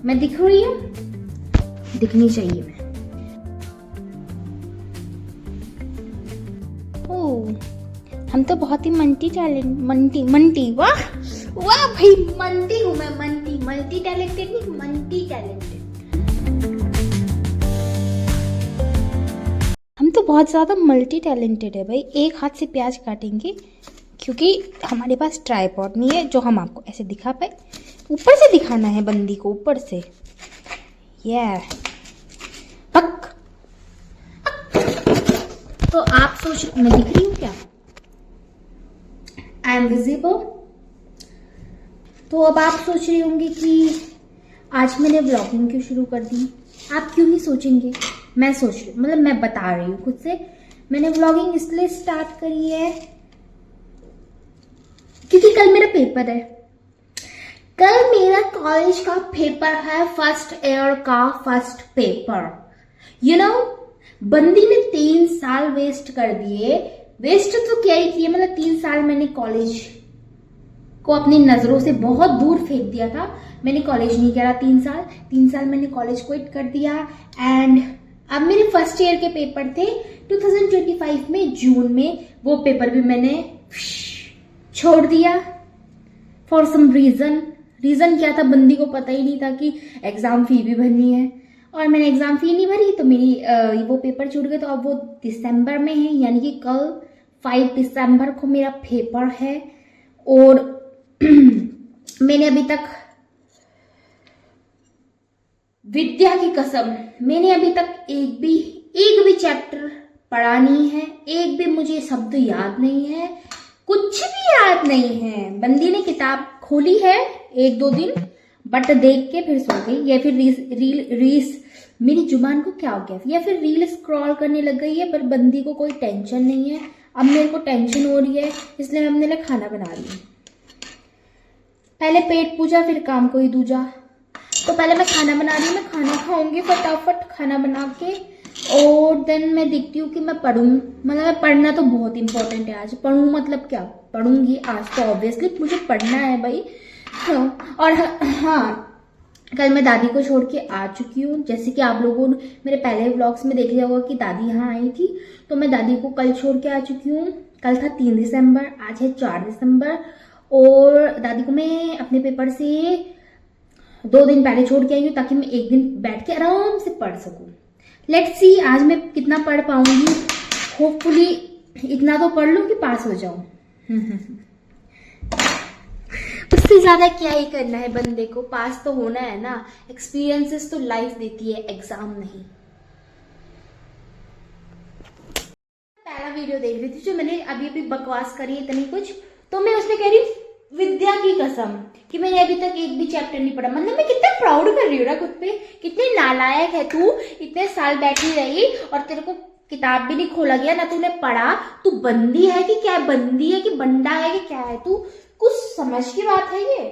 मैं दिख रही हूँ? दिखनी चाहिए मैं। ओह, हम तो बहुत ही मंटी वाह वाह भाई, मंटी हूँ मैं, मल्टी टैलेंटेड नहीं, मंटी टैलेंटेड। हम तो बहुत ज़्यादा मल्टी टैलेंटेड है भाई। एक हाथ से प्याज काटेंगे क्योंकि हमारे पास ट्राइपॉड नहीं है जो हम आपको ऐसे दिखा पाए। ऊपर से दिखाना है बंदी को, ऊपर से। पक। तो आप सोच, मैं दिख रही हूँ क्या? I am visible. तो अब आप सोच रहे होंगे कि आज मैंने व्लॉगिंग क्यों शुरू कर दी। आप क्यों नहीं सोचेंगे, मैं सोच रही हूँ, मतलब मैं बता रही हूँ खुद से। मैंने व्लॉगिंग इसलिए स्टार्ट करी है क्योंकि कल मेरा पेपर है। कल मेरा कॉलेज का पेपर है, फर्स्ट ईयर का फर्स्ट पेपर। यू नो, बंदी ने 3 साल वेस्ट कर दिए। वेस्ट तो क्या ही किए, मतलब 3 साल मैंने कॉलेज को अपनी नजरों से बहुत दूर फेंक दिया था। मैंने कॉलेज नहीं करा 3 साल मैंने कॉलेज क्विट कर दिया। एंड अब मेरे फर्स्ट ईयर के पेपर थे 2025 में, जून में। वो पेपर भी मैंने छोड़ दिया फॉर सम रीजन क्या था, बंदी को पता ही नहीं था कि एग्जाम फी भी भरनी है, और मैंने एग्जाम फी नहीं भरी तो मेरी वो पेपर छूट गए। तो अब वो दिसंबर में है, यानी कि कल 5 दिसंबर को मेरा पेपर है। और मैंने अभी तक, विद्या की कसम, मैंने अभी तक एक भी चैप्टर पढ़ा नहीं है। एक भी मुझे शब्द याद नहीं है, कुछ भी याद नहीं है। बंदी ने किताब खोली है 1-2 दिन, बट देख के फिर सो गई, या फिर रील्स, मेरी जुबान को क्या हो गया, या फिर रील स्क्रॉल करने लग गई है। पर बंदी को कोई टेंशन नहीं है। अब मेरे को टेंशन हो रही है, इसलिए मैं अपने लिए खाना बना रही हूँ। पहले पेट पूजा फिर काम कोई दूजा। तो पहले मैं खाना बना रही हूँ, मैं खाना खाऊंगी फटाफट खाना बना के, और देन मैं देखती हूँ कि मैं पढ़ूँ। मतलब पढ़ना तो बहुत इंपॉर्टेंट है आज। पढ़ूँ मतलब क्या, पढ़ूंगी आज तो ऑब्वियसली मुझे पढ़ना है भाई। और हाँ, कल मैं दादी को छोड़ के आ चुकी हूँ। जैसे कि आप लोगों ने मेरे पहले व्लॉग्स में देख लिया होगा कि दादी यहाँ आई थी, तो मैं दादी को कल छोड़ के आ चुकी हूँ। कल था 3 दिसंबर, आज है 4 दिसंबर। और दादी को मैं अपने पेपर से 2 दिन पहले छोड़ के आई हूँ, ताकि मैं एक दिन बैठ के आराम से पढ़ सकूँ। लेट्स सी आज मैं कितना पढ़ पाऊंगी। होपफुली इतना तो पढ़ लूँ कि पास हो जाऊं। उससे ज्यादा क्या ही करना है बंदे को, पास तो होना है ना। एक्सपीरियंसेस तो लाइफ देती है, एग्जाम नहीं। पहला वीडियो देख रही थी जो मैंने अभी बकवास करी इतनी कुछ, तो मैं उसमें कह रही हूँ विद्या की कसम कि मैंने अभी तक एक भी चैप्टर नहीं पढ़ा। मतलब मैं कितना प्राउड कर रही हूँ ना खुद पे, कितनी नालायक है तू। इतने साल बैठी रही और तेरे को किताब भी नहीं खोला गया, ना तूने पढ़ा। तू बंदी है कि क्या, बंदी है कि बंडा है कि क्या है तू, कुछ समझ की बात है ये।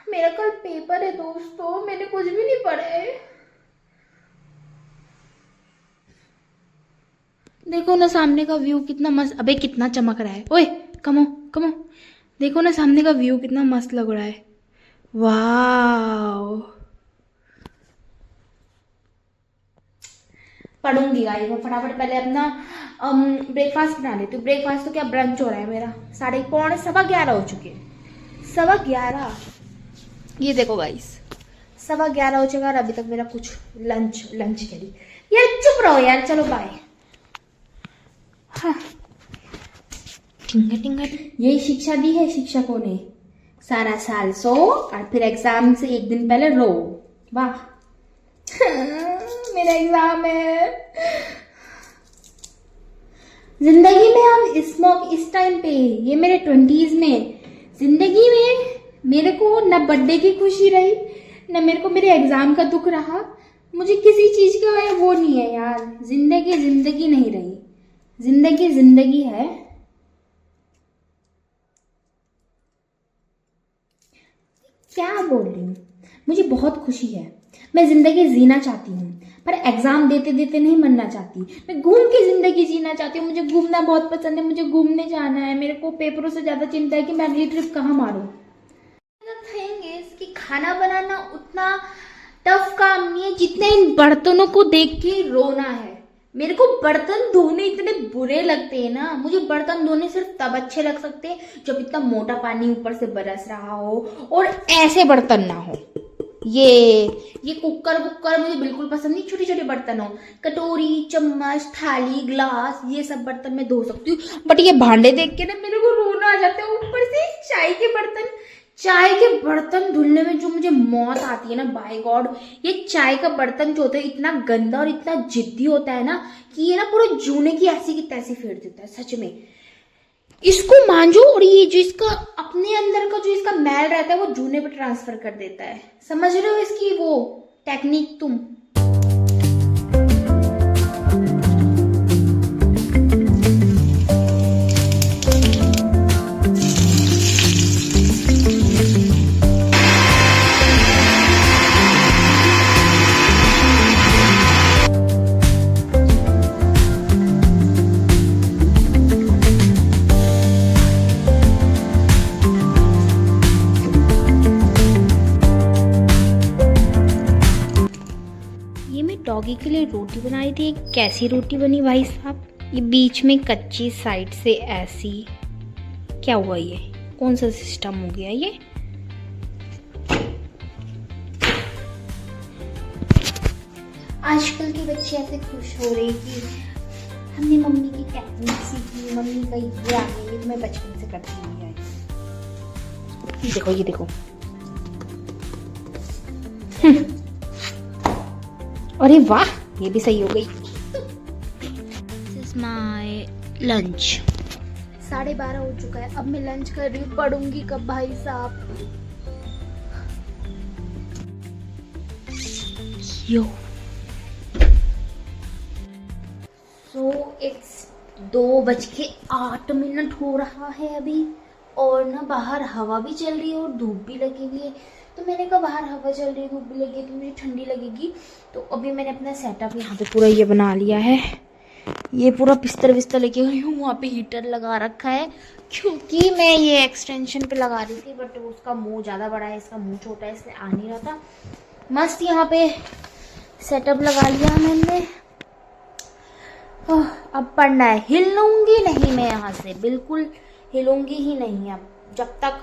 मेरा कल पेपर है दोस्तों, मैंने कुछ भी नहीं पढ़ा है। देखो ना सामने का व्यू कितना मस्त, अबे कितना चमक रहा है। ओए कमो कमो, देखो ना सामने का व्यू कितना मस्त लग रहा है। वाह, पढ़ूंगी गाइस मैं फटाफट। पहले अपना ब्रेकफास्ट बना लेती हूँ। ब्रेकफास्ट तो क्या, ब्रंच हो रहा है मेरा। 11:15 हो चुके हैं, 11:15। ये देखो गाइस 11:15 हो चुका, और अभी तक मेरा कुछ लंच के लिए। यार चुप रहो यार, चलो बाय। हाँ, टिंगा यही शिक्षा दी है शिक्षकों ने, सारा साल सो और फिर एग्जाम से एक दिन पहले रो। वाह मेरा एग्जाम है। जिंदगी में हम इस टाइम पे, ये मेरे 20s में, जिंदगी में मेरे को न बर्थडे की खुशी रही, न मेरे को मेरे एग्जाम का दुख रहा। मुझे किसी चीज का वो नहीं है यार। जिंदगी नहीं रही, जिंदगी है। क्या बोल रही हूँ, मुझे बहुत खुशी है। मैं जिंदगी जीना चाहती हूँ, पर एग्जाम देते देते नहीं मरना चाहती, मैं घूम के जिंदगी जीना चाहती हूँ। मुझे घूमना बहुत पसंद है, मुझे घूमने जाना है। मेरे को पेपरों से ज्यादा चिंता है कि मैं अगली ट्रिप कहाँ मारूं। थिंग इज कि खाना बनाना उतना टफ काम नहीं है जितने इन बर्तनों को देख के रोना है। मेरे को बर्तन धोने इतने बुरे लगते हैं ना, मुझे बर्तन धोने सिर्फ तब अच्छे लग सकते हैं जब इतना मोटा पानी ऊपर से बरस रहा हो और ऐसे बर्तन ना हो। ये कुकर वुकर मुझे बिल्कुल पसंद नहीं। छोटे छोटे बर्तन हो, कटोरी, चम्मच, थाली, ग्लास, ये सब बर्तन मैं धो सकती हूँ, बट ये भांडे देख के ना मेरे को रोना आ जाता है। ऊपर से चाय के बर्तन धुलने में जो मुझे मौत आती है ना, बाय गॉड, ये चाय का बर्तन जो होता है इतना गंदा और इतना जिद्दी होता है ना कि ये ना पूरे जूने की ऐसी की तैसी फेर देता है। सच में इसको मांझो और ये जो इसका अपने अंदर का जो इसका मैल रहता है वो जूने पे ट्रांसफर कर देता है। समझ रहे हो इसकी वो टेक्निक तुम? डॉगी के लिए रोटी बनाई थी। कैसी रोटी बनी भाई साहब? ये बीच में कच्ची, साइड से ऐसी। क्या हुआ? ये कौन सा सिस्टम हो गया ये? आजकल के बच्चे ऐसे खुश हो रहे कि हमने मम्मी की टेक्निक सीखी, मम्मी का ये आ गया, ये तो मैं बचपन से करती हुई आई। ये देखो अरे वाह, ये भी सही हो गई। This is my lunch. 12:30 हो चुका है, अब मैं लंच कर रही हूँ। पढ़ूंगी कब भाई साहब? यो सो इट्स 2:08 हो रहा है अभी, और ना बाहर हवा भी चल रही है और धूप भी लगी हुई है। तो मैंने कहा बाहर हवा चल रही है, धूप भी लगी है तो मुझे ठंडी लगेगी। तो अभी मैंने अपना सेटअप यहाँ पे पूरा ये बना लिया है। ये पूरा बिस्तर विस्तर लेके गई हूँ, वहाँ पे हीटर लगा रखा है क्योंकि मैं ये एक्सटेंशन पे लगा रही थी, बट उसका मुंह ज़्यादा बड़ा है, इसका मुंह छोटा है, इसलिए आ नहीं रहा था। मस्त यहाँ पे सेटअप लगा लिया मैंने। अब पढ़ना है। हिलूंगी नहीं मैं यहाँ से, बिल्कुल हिलूंगी ही नहीं अब, जब तक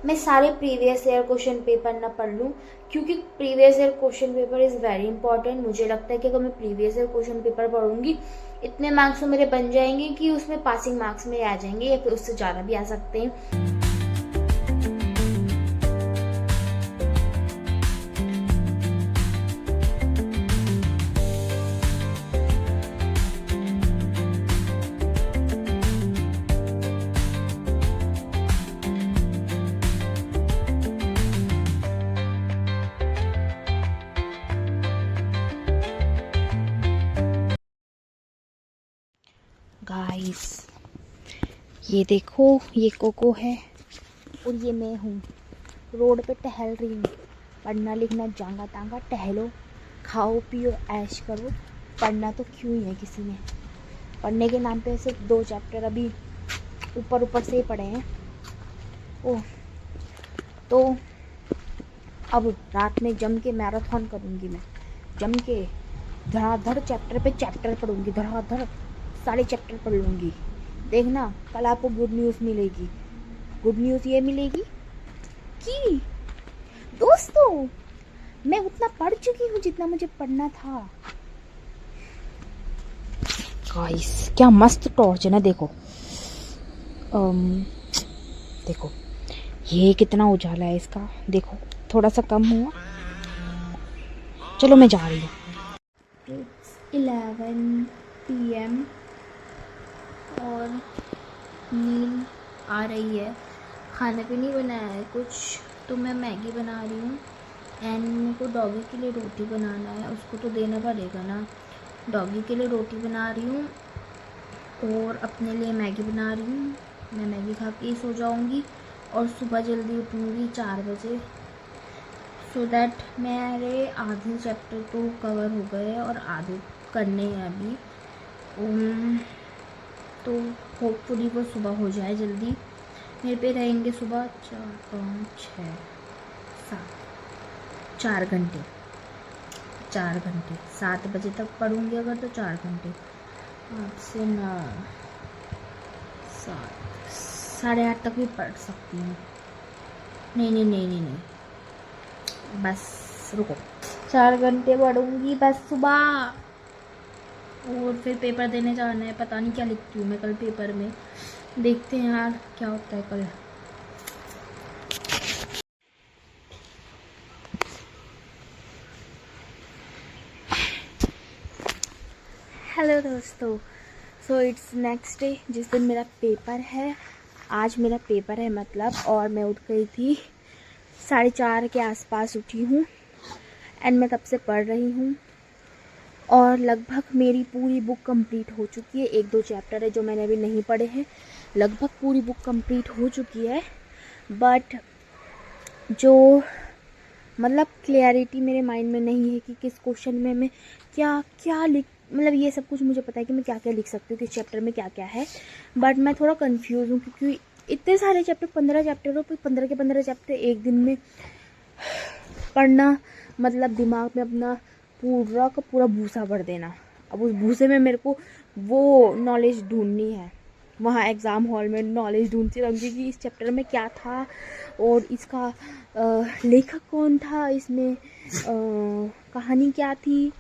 मैं सारे प्रीवियस ईयर क्वेश्चन पेपर ना पढ़ लूँ, क्योंकि previous year question paper is very important. मुझे लगता है कि अगर मैं प्रीवियस ईयर क्वेश्चन पेपर पढ़ूंगी, इतने मार्क्स तो मेरे बन जाएंगे कि उसमें पासिंग मार्क्स मेरे आ जाएंगे, या फिर उससे ज़्यादा भी आ सकते हैं। गाइस ये देखो, ये कोको है और ये मैं हूँ। रोड पे टहल रही हूँ। पढ़ना लिखना जांगा तांगा, टहलो, खाओ पियो, ऐश करो। पढ़ना तो क्यों ही है किसी ने। पढ़ने के नाम पे सिर्फ 2 चैप्टर अभी ऊपर से ही पढ़े हैं। ओह, तो अब रात में जम के मैराथन करूँगी मैं। जम के धड़ाधड़ चैप्टर पे चैप्टर पढ़ूंगी, धड़ाधड़ सारे चैप्टर पढ़ लूँगी। देखना कल आपको गुड न्यूज़ मिलेगी। गुड न्यूज़ ये मिलेगी कि दोस्तों मैं उतना पढ़ चुकी हूँ जितना मुझे पढ़ना था। गाइस क्या मस्त टॉर्च है ना, देखो देखो ये कितना उजाला है इसका, देखो थोड़ा सा कम हुआ। चलो मैं जा रही हूँ। 11 PM और नींद आ रही है। खाने पे नहीं बनाया है कुछ, तो मैं मैगी बना रही हूँ। एंड मेरे को डॉगी के लिए रोटी बनाना है, उसको तो देना पड़ेगा ना। डॉगी के लिए रोटी बना रही हूँ और अपने लिए मैगी बना रही हूँ। मैं मैगी खा के ही सो जाऊँगी और सुबह जल्दी उठूँगी 4 बजे। सो दैट मेरे आधे चैप्टर तो कवर हो गए और आधे करने हैं अभी। तो होपफुली वो सुबह हो जाए जल्दी। मेरे पे रहेंगे सुबह 4 5 6 7 4 घंटे 7 बजे तक पढ़ूंगी अगर तो 4 घंटे। 8 से 9 7 8:30 तक भी पढ़ सकती हूँ। नहीं, बस रुको, 4 घंटे पढ़ूंगी बस सुबह। और फिर पेपर देने जाना है। पता नहीं क्या लिखती हूँ मैं कल पेपर में, देखते हैं यार क्या होता है कल। हेलो दोस्तों, सो इट्स नेक्स्ट डे जिस दिन मेरा पेपर है। आज मेरा पेपर है मतलब, और मैं उठ गई थी 4:30 के आसपास उठी हूँ एंड मैं तब से पढ़ रही हूँ और लगभग मेरी पूरी बुक कंप्लीट हो चुकी है। 1-2 चैप्टर है जो मैंने अभी नहीं पढ़े हैं। लगभग पूरी बुक कंप्लीट हो चुकी है, बट जो मतलब क्लियरिटी मेरे माइंड में नहीं है कि किस क्वेश्चन में मैं क्या लिख, मतलब ये सब कुछ मुझे पता है कि मैं क्या क्या लिख सकती हूँ, किस चैप्टर में क्या क्या है, बट मैं थोड़ा कंफ्यूज हूँ क्योंकि इतने सारे चैप्टर, 15 चैप्टर हो, 15 के 15 चैप्टर एक दिन में पढ़ना मतलब दिमाग में अपना पूरा का पूरा भूसा भर देना। अब उस भूसे में मेरे को वो नॉलेज ढूंढनी है, वहाँ एग्ज़ाम हॉल में नॉलेज ढूंढती रहूँगी कि इस चैप्टर में क्या था और इसका लेखक कौन था, इसमें कहानी क्या थी,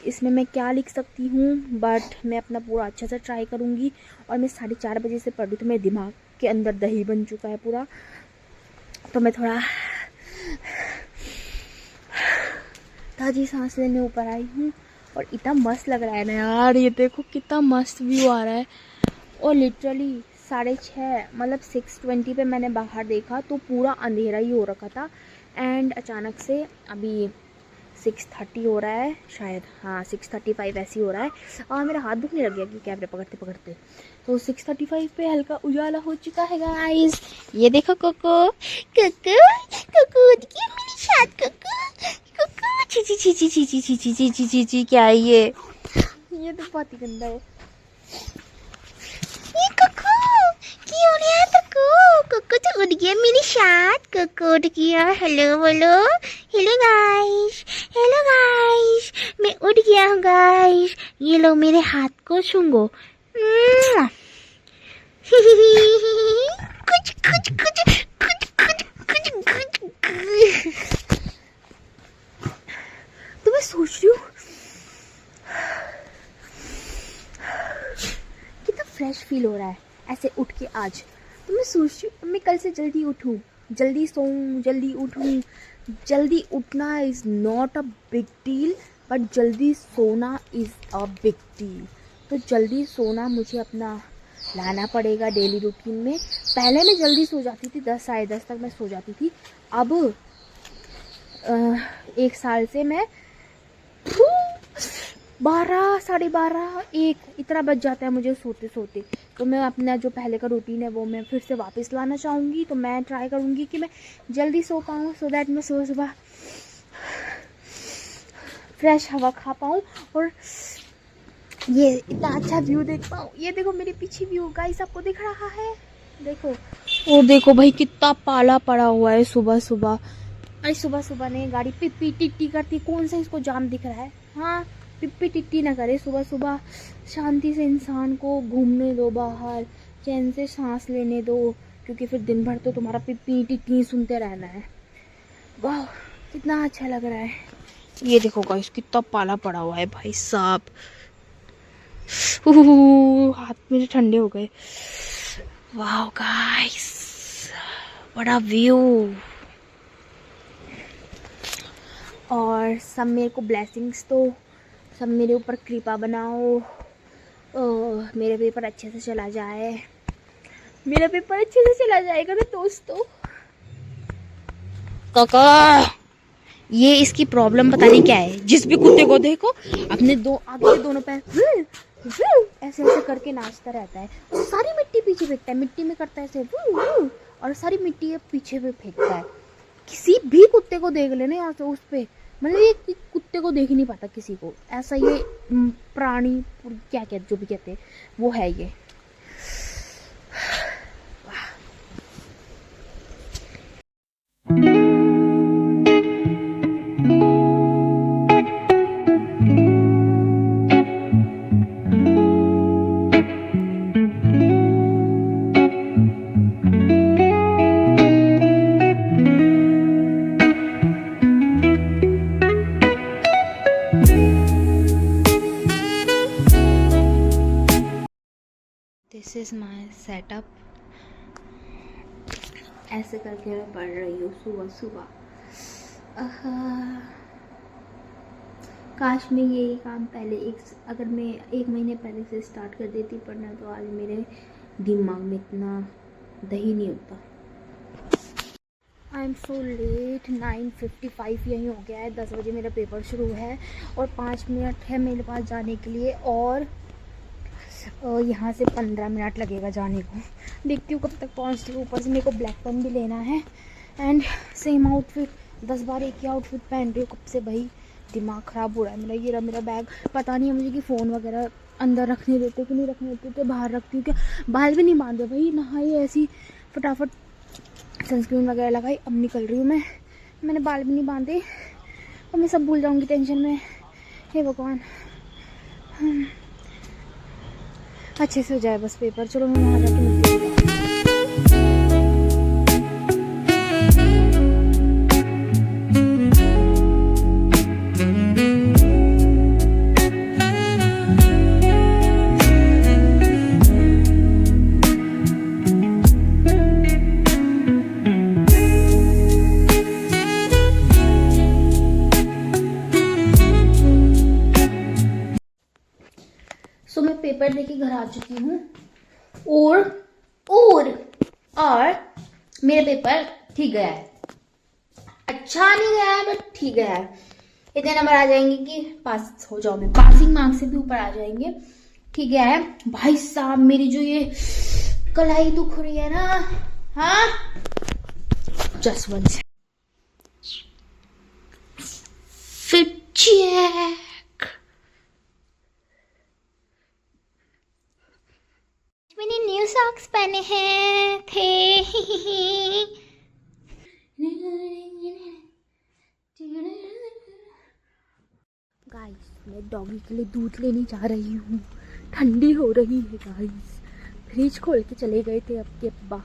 इसमें मैं क्या लिख सकती हूँ। बट मैं अपना पूरा अच्छा से ट्राई करूँगी। और मैं 4:30 बजे से पढ़ रही, तो मेरे दिमाग के अंदर दही बन चुका है पूरा। तो मैं थोड़ा ताज़ी सांस लेने ऊपर आई हूँ और इतना मस्त लग रहा है ना यार। ये देखो कितना मस्त व्यू आ रहा है। और लिटरली 6:30 मतलब 6:20 पे मैंने बाहर देखा तो पूरा अंधेरा ही हो रखा था एंड अचानक से अभी 6:30 हो रहा है शायद, हाँ 6:35 ऐसे ही हो रहा है। और मेरा हाथ दुखने लग गया कि कैमरे पकड़ते पकड़ते। तो 6:35 पे हल्का उजाला हो चुका है गाइस। ये देखो कोको कोको कोको देखिए मेरी शाद कोको कोको ची ची ची ची ची ची ची ची ची ची ची ची क्या है ये तो बहुत ही गंदा है। ये कोको क्यों उड़ गया कोको तो उड़ गया मेरी शाद कोको उड़ गया। हेलो बोलो, हेलो गाइस मैं उड़ गया हूँ गाइस। ये लो मेरे हाथ को छूंगो। कुछ कुछ कुछ कुछ कुछ कुछ कुछ। तो मैं सोच रही हूँ कितना फ्रेश फील हो रहा है ऐसे उठ के आज। तो मैं सोच रही हूँ मैं कल से जल्दी उठूँ, जल्दी सोऊं, जल्दी उठूँ। जल्दी उठना is not a big deal but जल्दी सोना इज़ अ बिग डील। तो जल्दी सोना मुझे अपना लाना पड़ेगा डेली रूटीन में। पहले मैं जल्दी सो जाती थी, 10 साढ़े 10 तक मैं सो जाती थी। अब 1 साल से मैं 12 साढ़े 12 1 इतना बज जाता है मुझे सोते सोते। तो मैं अपना जो पहले का रूटीन है वो मैं फिर से वापस लाना चाहूँगी। तो मैं ट्राई करूँगी कि मैं जल्दी सो पाऊँ सो दैट मैं सुबह सुबह फ्रेश हवा खा पाऊँ और ये इतना अच्छा व्यू देख पाऊँ। ये देखो मेरे पीछे व्यू गाइस, आपको दिख रहा है? देखो, वो देखो भाई कितना पाला पड़ा हुआ है सुबह सुबह। अरे सुबह सुबह नहीं, गाड़ी पिप्पी टिट्टी करती, कौन सा इसको जाम दिख रहा है? हाँ पिप्पी टिट्टी ना करे सुबह सुबह। शांति से इंसान को घूमने दो बाहर, चैन से सांस लेने दो, क्योंकि फिर दिन भर तो तुम्हारा पिप्पी टिट्टी सुनते रहना है। वाह कितना अच्छा लग रहा है। ये देखो गाइस कितना पाला पड़ा हुआ है भाई साहब। हाथ मेरे ठंडे हो गए। वाह गाइस बड़ा व्यू। और सब मेरे को ब्लेसिंग्स दो, सब मेरे ऊपर कृपा बनाओ। मेरा पेपर अच्छे से चला जाए, मेरा पेपर अच्छे से चला जाएगा ना दोस्तों। काका ये इसकी प्रॉब्लम पता नहीं क्या है। जिस भी कुत्ते को देखो अपने दो आगे के दोनों पैर ऐसे ऐसे करके नाचता रहता है और सारी मिट्टी पीछे फेंकता है, मिट्टी में करता है ऐसे और सारी मिट्टी पीछे पे फेंकता है। किसी भी कुत्ते को देख लेना यहाँ से उस पे, मतलब ये कुत्ते को देख ही नहीं पाता किसी को, ऐसा ये प्राणी क्या कहते जो भी कहते हैं वो है ये। This is my setup. ऐसे करके मैं पढ़ रही हूँ सुबह सुबह। काश मैं यही काम पहले अगर मैं 1 महीने पहले से स्टार्ट कर देती पढ़ना, तो आज मेरे दिमाग में इतना दही नहीं होता। आई एम सो लेट, 9:55 यहीं हो गया है। 10 बजे मेरा पेपर शुरू है और 5 मिनट है मेरे पास जाने के लिए, और यहाँ से 15 मिनट लगेगा जाने को। देखती हूँ कब तक पहुँचती हूँ। ऊपर से मेरे को ब्लैक पेन भी लेना है एंड सेम आउटफिट, 10 बार एक ही आउटफिट पहन रही हूँ कब से भाई, दिमाग ख़राब हो रहा है मेरा। ये रहा मेरा बैग, पता नहीं है मुझे कि फ़ोन वगैरह अंदर रखने देते कि नहीं रखने देते, तो बाहर रखती हूँ क्या। बाल भी नहीं बांधे भाई, नहाई ऐसी फटाफट सनस्क्रीन वगैरह लगाई, अब निकल रही हूँ मैंने बाल भी नहीं बांधे और मैं सब भूल जाऊँगी टेंशन में। हे भगवान, अच्छे से हो जाए बस पेपर। चलो मैं वहाँ जाके मिलती हूँ। सो मैं पेपर देके घर आ चुकी हूँ और मेरा पेपर ठीक गया है। अच्छा नहीं गया है बट ठीक गया है। इतने नंबर आ जाएंगे कि पास हो जाओ, मैं पासिंग मार्क्स से भी ऊपर आ जाएंगे। ठीक गया है भाई साहब। मेरी जो ये कलाई दुख रही है ना, हाँ, जस्ट वन फिट चेक। मैंने न्यू सॉक्स पहने हैं थे। गाइस मैं डॉगी के लिए दूध लेने जा रही हूँ, ठंडी हो रही है गाइस। फ्रिज खोल के चले गए थे अब के अब्बा।